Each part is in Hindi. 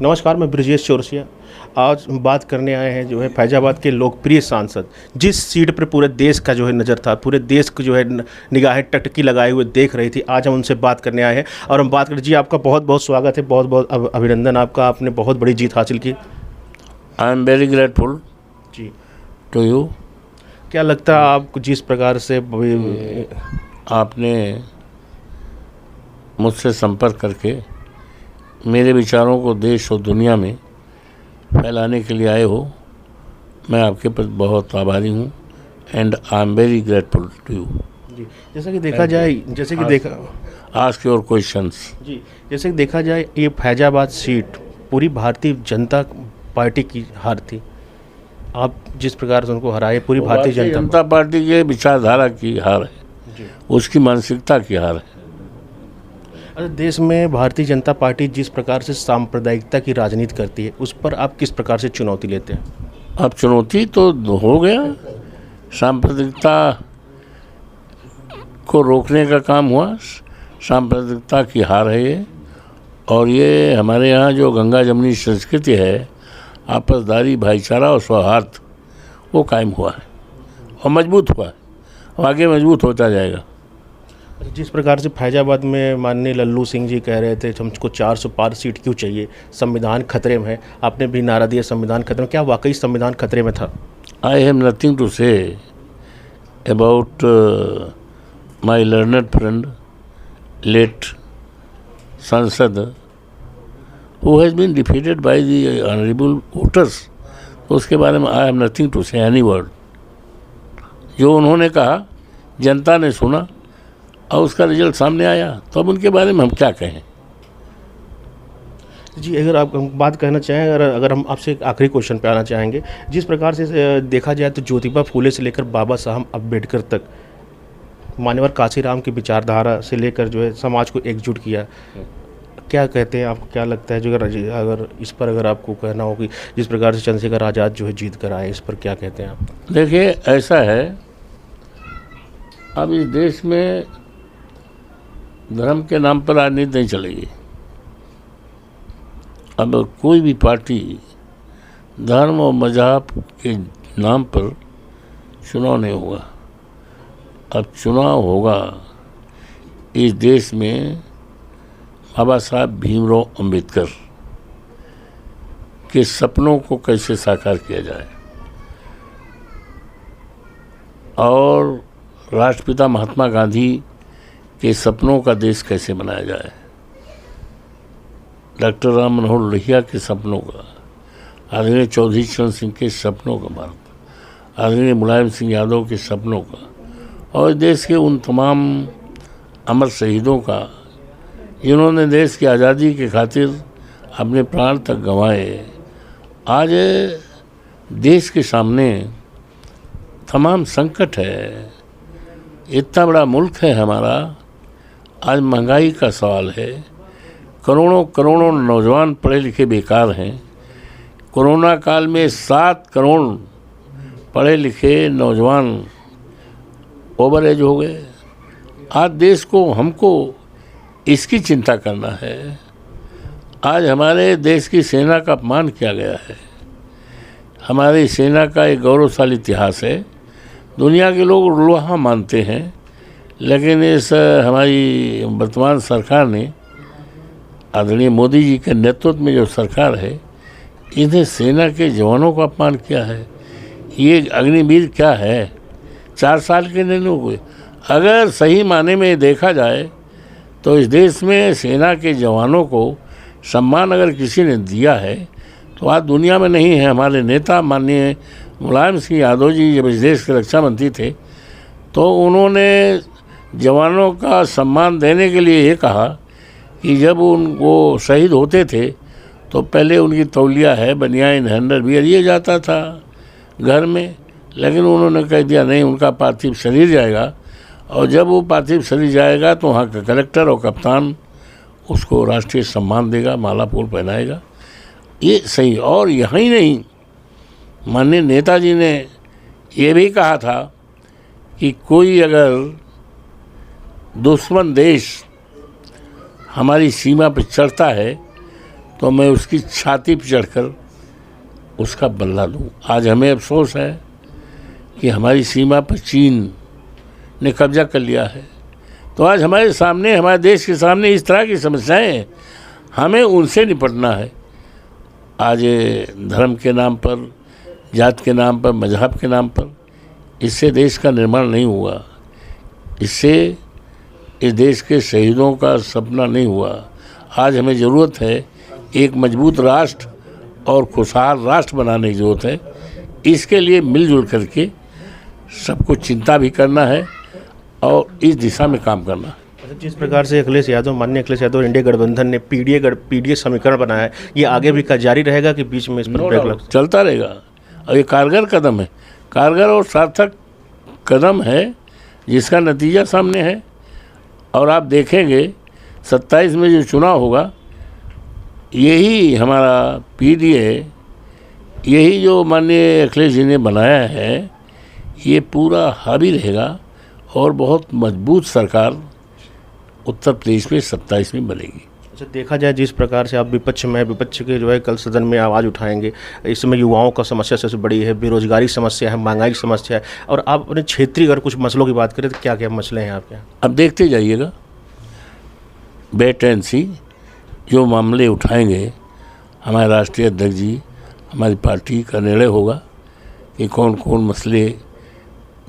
नमस्कार, मैं ब्रजेश चौरसिया। आज हम बात करने आए हैं जो है फैजाबाद के लोकप्रिय सांसद, जिस सीट पर पूरे देश का जो है नज़र था, पूरे देश को जो है निगाहें टकटकी लगाए हुए देख रही थी। आज हम उनसे बात करने आए हैं और हम बात करें। जी, आपका बहुत बहुत स्वागत है, बहुत बहुत अभिनंदन आपका, आपने बहुत बड़ी जीत हासिल की। आई एम वेरी ग्रेटफुल जी, टू यू। क्या लगता है आपको जिस प्रकार से आपने मुझसे संपर्क करके मेरे विचारों को देश और दुनिया में फैलाने के लिए आए हो, मैं आपके प्रति बहुत आभारी हूँ and I am very grateful to you. जी, जैसा कि देखा जाए, आस्क योर क्वेश्चंस। जी, जैसे कि देखा जाए, ये फैजाबाद सीट पूरी भारतीय जनता पार्टी की हार थी। आप जिस प्रकार से उनको हराए, पूरी भारतीय जनता पार्टी के विचारधारा की हार है, उसकी मानसिकता की हार है। देश में भारतीय जनता पार्टी जिस प्रकार से सांप्रदायिकता की राजनीति करती है, उस पर आप किस प्रकार से चुनौती लेते हैं? अब चुनौती तो हो गया, सांप्रदायिकता को रोकने का काम हुआ, सांप्रदायिकता की हार है ये। और ये हमारे यहाँ जो गंगा जमुनी संस्कृति है, आपसदारी, भाईचारा और सौहार्द, वो कायम हुआ है और मजबूत हुआ है और आगे मजबूत होता जाएगा। जिस प्रकार से फैजाबाद में माननीय लल्लू सिंह जी कह रहे थे हमको 400 पार सीट क्यों चाहिए, संविधान खतरे में है, आपने भी नारा दिया संविधान खतरे में, क्या वाकई संविधान खतरे में था? I have nothing to say about my learned friend late सांसद who has been defeated by the honourable voters. तो उसके बारे में I have nothing to say any word. जो उन्होंने कहा जनता ने सुना और उसका रिजल्ट सामने आया, तो अब उनके बारे में हम क्या कहें। जी, अगर आप बात कहना चाहें, अगर हम आपसे एक आखिरी क्वेश्चन पे आना चाहेंगे, जिस प्रकार से देखा जाए तो ज्योतिबा फूले से लेकर बाबा साहब अम्बेडकर तक, मान्यवर काशीराम की विचारधारा से लेकर जो है समाज को एकजुट किया, क्या कहते हैं, आपको क्या लगता है जो अगर इस पर अगर आपको कहना हो कि जिस प्रकार से चंद्रशेखर आज़ाद जो है जीत कर आए, इस पर क्या कहते हैं आप? देखिए, ऐसा है, अब इस देश में धर्म के नाम पर राजनीति नहीं चलेगी। अब कोई भी पार्टी धर्म और मजहब के नाम पर चुनाव नहीं होगा। अब चुनाव होगा इस देश में बाबा साहब भीमराव अंबेडकर के सपनों को कैसे साकार किया जाए और राष्ट्रपिता महात्मा गांधी के सपनों का देश कैसे बनाया जाए, डॉक्टर राम मनोहर लोहिया के सपनों का, आदरणीय चौधरी चरण सिंह के सपनों का भारत, आदरणीय मुलायम सिंह यादव के सपनों का, और देश के उन तमाम अमर शहीदों का जिन्होंने देश की आज़ादी के खातिर अपने प्राण तक गंवाए। आज देश के सामने तमाम संकट है, इतना बड़ा मुल्क है हमारा, आज महंगाई का सवाल है, करोड़ों करोड़ों नौजवान पढ़े लिखे बेकार हैं। कोरोना काल में 7 करोड़ पढ़े लिखे नौजवान ओवर एज हो गए। आज देश को, हमको इसकी चिंता करना है। आज हमारे देश की सेना का अपमान किया गया है। हमारी सेना का एक गौरवशाली इतिहास है, दुनिया के लोग लोहा मानते हैं, लेकिन इस हमारी वर्तमान सरकार ने, आदरणीय मोदी जी के नेतृत्व में जो सरकार है, इन्हें सेना के जवानों का अपमान किया है। ये अग्निवीर क्या है, 4 साल के नहीं हुए। अगर सही माने में देखा जाए तो इस देश में सेना के जवानों को सम्मान अगर किसी ने दिया है तो आज दुनिया में नहीं है। हमारे नेता माननीय मुलायम सिंह यादव जी जब इस देश के रक्षा मंत्री थे, तो उन्होंने जवानों का सम्मान देने के लिए ये कहा कि जब वो शहीद होते थे तो पहले उनकी तौलिया है, बनियान, अंडरवियर ये जाता था घर में, लेकिन उन्होंने कह दिया नहीं, उनका पार्थिव शरीर जाएगा, और जब वो पार्थिव शरीर जाएगा तो वहाँ का कलेक्टर और कप्तान उसको राष्ट्रीय सम्मान देगा, माला फूल पहनाएगा। ये सही। और यहीं नहीं, माननीय नेताजी ने ये भी कहा था कि कोई अगर दुश्मन देश हमारी सीमा पर चढ़ता है तो मैं उसकी छाती पर चढ़कर उसका बदला लूँ। आज हमें अफसोस है कि हमारी सीमा पर चीन ने कब्जा कर लिया है। तो आज हमारे सामने, हमारे देश के सामने इस तरह की समस्याएं, हमें उनसे निपटना है। आज धर्म के नाम पर, जात के नाम पर, मजहब के नाम पर इससे देश का निर्माण नहीं हुआ, इससे इस देश के शहीदों का सपना नहीं हुआ। आज हमें ज़रूरत है एक मजबूत राष्ट्र और खुशहाल राष्ट्र बनाने की ज़रूरत है। इसके लिए मिलजुल करके सबको चिंता भी करना है और इस दिशा में काम करना है। जिस प्रकार से अखिलेश यादव, माननीय अखिलेश यादव, इंडिया गठबंधन ने पीडीए समीकरण बनाया है, ये आगे भी जारी रहेगा कि बीच में इस पर ब्रेक लग? चलता रहेगा और ये कारगर कदम है, कारगर और सार्थक कदम है जिसका नतीजा सामने है। और आप देखेंगे 27 में जो चुनाव होगा, यही हमारा पीडीए, यही जो माननीय अखिलेश जी ने बनाया है, ये पूरा हावी रहेगा और बहुत मजबूत सरकार उत्तर प्रदेश में 27 में बनेगी। अच्छा, देखा जाए जिस प्रकार से आप विपक्ष में, विपक्ष के जो है कल सदन में आवाज़ उठाएंगे, इस समय युवाओं का समस्या सबसे बड़ी है, बेरोजगारी समस्या है, महंगाई की समस्या है, और आप अपने क्षेत्रीय अगर कुछ मसलों की बात करें तो क्या क्या मसले हैं आपके यहाँ? अब देखते जाइएगा, वेट एंड सी जो मामले उठाएंगे हमारे राष्ट्रीय अध्यक्ष जी, हमारी पार्टी का निर्णय होगा कि कौन कौन मसले,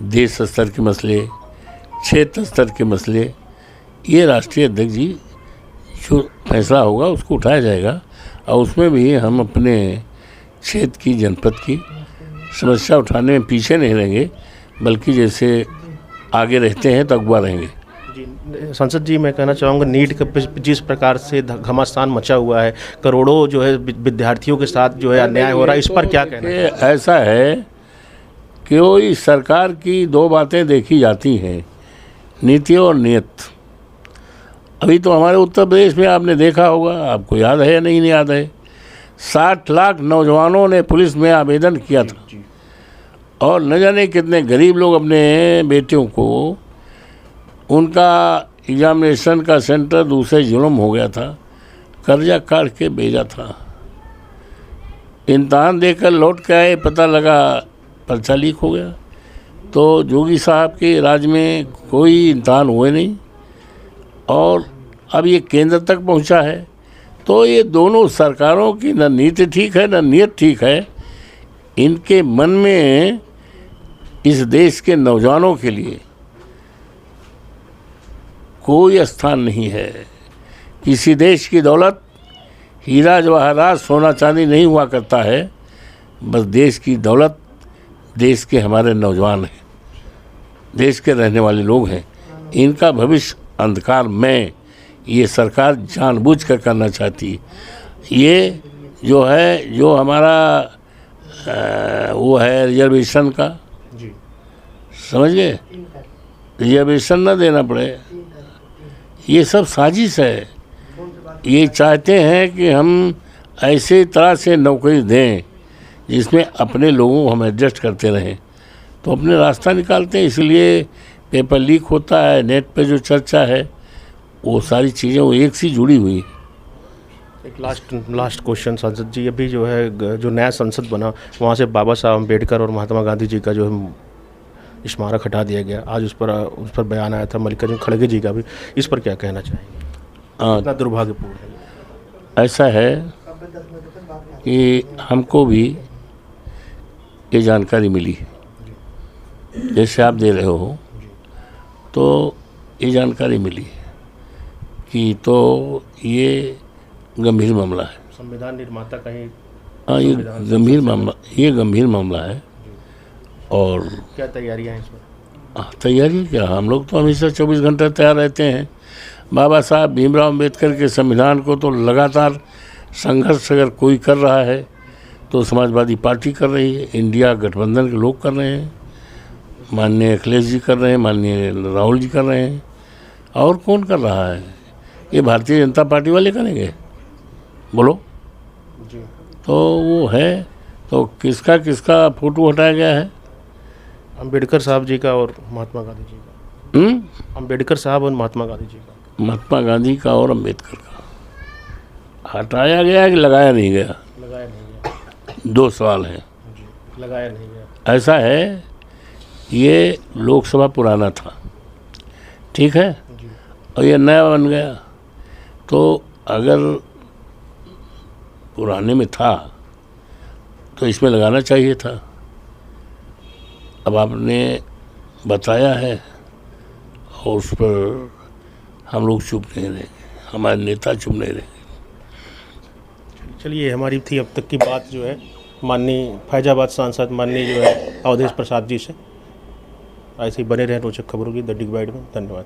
देश स्तर के मसले, क्षेत्र स्तर के मसले, ये राष्ट्रीय अध्यक्ष जी जो फैसला होगा उसको उठाया जाएगा। और उसमें भी हम अपने क्षेत्र की, जनपद की समस्या उठाने में पीछे नहीं रहेंगे, बल्कि जैसे आगे रहते हैं तो अगवा रहेंगे। जी, संसद जी, मैं कहना चाहूँगा नीट का जिस प्रकार से घमासान मचा हुआ है, करोड़ों जो है विद्यार्थियों के साथ जो है अन्याय हो रहा है, इस पर क्या कहना है? ऐसा है कि वो इस सरकार की दो बातें देखी जाती हैं, नीति और नियत। अभी तो हमारे उत्तर प्रदेश में आपने देखा होगा, आपको याद है या नहीं याद है, 60 लाख नौजवानों ने पुलिस में आवेदन किया था और न जाने कितने गरीब लोग अपने बेटियों को, उनका एग्जामिनेशन का सेंटर दूसरे जिलों में हो गया था, कर्जा काट के भेजा था। इम्तहान देकर लौट के आए, पता लगा पर्चा लीक हो गया। तो जोगी साहब के राज में कोई इम्तहान हुए नहीं और अब ये केंद्र तक पहुंचा है। तो ये दोनों सरकारों की न नीति ठीक है न नियत ठीक है। इनके मन में इस देश के नौजवानों के लिए कोई स्थान नहीं है। किसी देश की दौलत हीरा जवाहरात सोना चांदी नहीं हुआ करता है, बस देश की दौलत देश के हमारे नौजवान हैं, देश के रहने वाले लोग हैं। इनका भविष्य अंधकार में ये सरकार जानबूझकर करना चाहती है। ये जो है, जो हमारा वो है रिजर्वेशन का, समझ गए, रिजर्वेशन ना देना पड़े, ये सब साजिश है। ये चाहते हैं कि हम ऐसे तरह से नौकरी दें जिसमें अपने लोगों को हम एडजस्ट करते रहें, तो अपने रास्ता निकालते हैं। इसलिए पेपर लीक होता है, नेट पे जो चर्चा है वो सारी चीज़ें वो एक सी जुड़ी हुई है। एक लास्ट क्वेश्चन संसद जी, अभी जो है जो नया संसद बना, वहाँ से बाबा साहब अम्बेडकर और महात्मा गांधी जी का जो है स्मारक हटा दिया गया। आज उस पर बयान आया था मल्लिकार्जुन खड़गे जी का भी, इस पर क्या कहना चाहेंगे? कितना दुर्भाग्यपूर्ण है। ऐसा है कि हमको भी ये जानकारी मिली है, जैसे आप दे रहे हो, तो ये जानकारी मिली है कि तो ये गंभीर मामला है। संविधान निर्माता का ही, हाँ, ये गंभीर मामला है। और क्या तैयारियां हैं इसमें? तैयारी क्या, हम लोग तो हमेशा 24 घंटे तैयार रहते हैं। बाबा साहब भीमराव अम्बेडकर के संविधान को तो लगातार संघर्ष अगर कोई कर रहा है तो समाजवादी पार्टी कर रही है, इंडिया गठबंधन के लोग कर रहे हैं, माननीय अखिलेश जी कर रहे हैं, माननीय राहुल जी कर रहे हैं, और कौन कर रहा है? ये भारतीय जनता पार्टी वाले करेंगे, बोलो जी। तो वो है, तो किसका किसका फोटो हटाया गया है? अम्बेडकर साहब जी का और महात्मा गांधी जी का। अम्बेडकर साहब और महात्मा गांधी जी का। महात्मा गांधी का और अम्बेडकर का। हटाया गया कि लगाया नहीं गया, लगाया नहीं गया। 2 सवाल हैं। जी, लगाया नहीं गया। ऐसा है, ये लोकसभा पुराना था, ठीक है, जी, और ये नया बन गया। तो अगर पुराने में था तो इसमें लगाना चाहिए था। अब आपने बताया है और उस पर हम लोग चुप नहीं रहेंगे, हमारे नेता चुप नहीं रहेंगे। चलिए, हमारी थी अब तक की बात जो है माननीय फैजाबाद सांसद माननीय जो है अवधेश प्रसाद जी से। ऐसे ही बने रहें रोचक खबरों की द डिवाइड में। धन्यवाद।